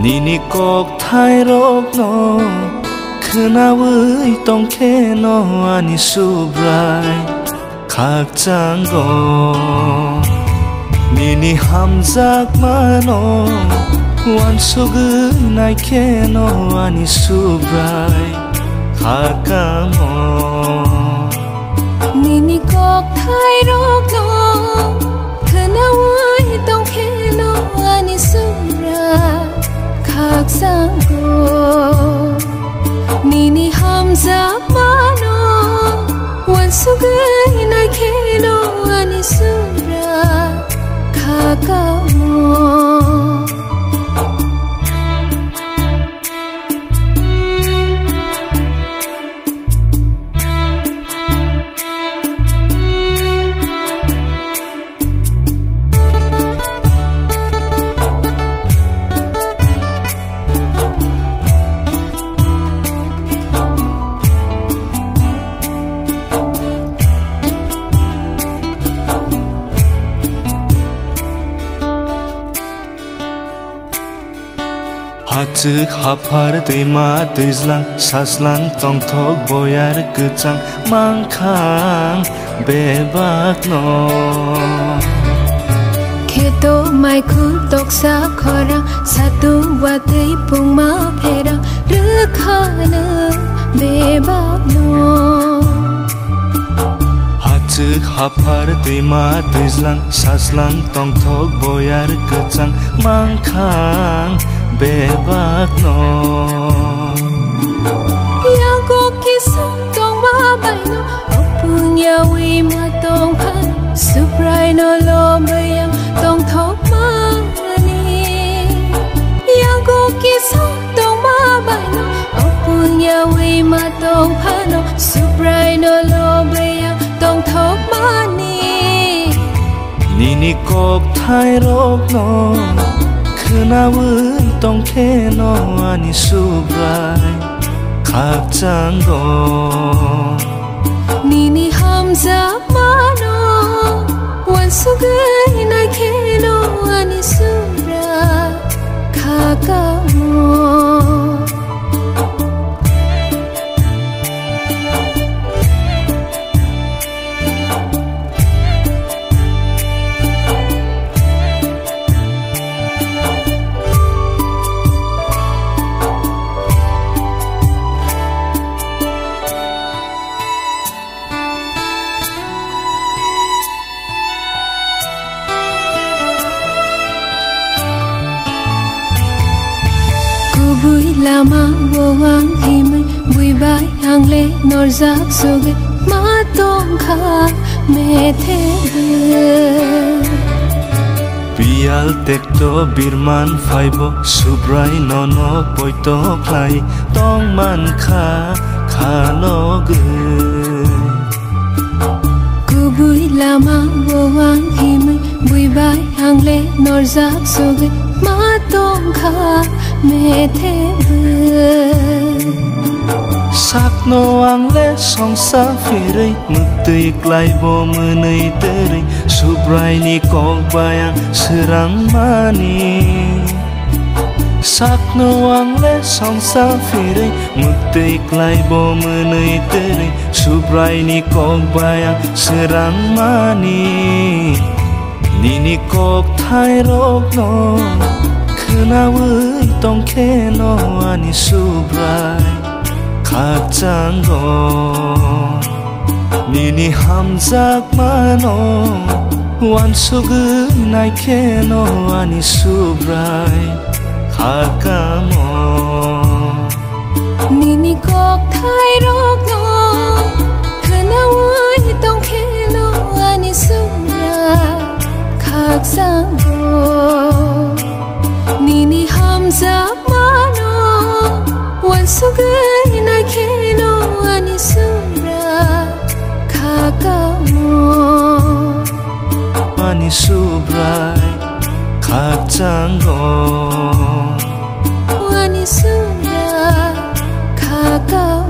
니니 꼭 타이롭노 그나의 똥캐노 아니 수브라이 각장고 니니 함작마노 완속의 나이캐노 아니 수브라이 가까모 니니 꼭 타이롭노 그나의 똥캐노 아니 수브라이 각장고 니니 함작마노 완속의 나이캐노 아니 수브라이 가까모 하트 하파르 데마 데슬랑 사슬랑 똥톡 보야르 그짱 망캉 베박노 Keto maikul toksa khorang satu watei pungma phera rukhana bebakno 하트 하파르 데마 데슬랑 사슬랑 똥톡 보야르 그짱 망캉 베박노 Yago kisong tong babayno Opunya wima tong pan Supray no lobayang tong tok mani Yago kisong tong babayno Opunya wima tong pano Supray no lobayang tong tok mani 니니 꼭 타이롭노 그나의 똥캐노 아니 수브라이 각장고 니니 함작마노 완속의 나이캐노 아니 수브라이 가까모 Bui lama woang himai bui bai hangle norzak soge ma tong kha me the Bial tekto birman faibo subrai nono poito klai tong man kha khanog Bui lama woang himai bui bai hangle norzak soge ma tong kha me the Sakno angle songsa firei mutui klai bo menei terei subrai ni kok bayang serang mani Sakno angle songsa firei mutui klai bo menei terei subrai ni kok bayang serang mani Nini kok tairokno 그나의 똥캐노 아니 수브라이 각장고 니니 함작마노 완속의 나이캐노 아니 수브라이 가까모 니니 꼭 타이록노 그나의 똥캐노 아니 수브라이 각장고 니니 함작마노 완속의 나이캐노 아니 수브라이 가까모 아니 수브라이 각장고 아니 수브라이 가까모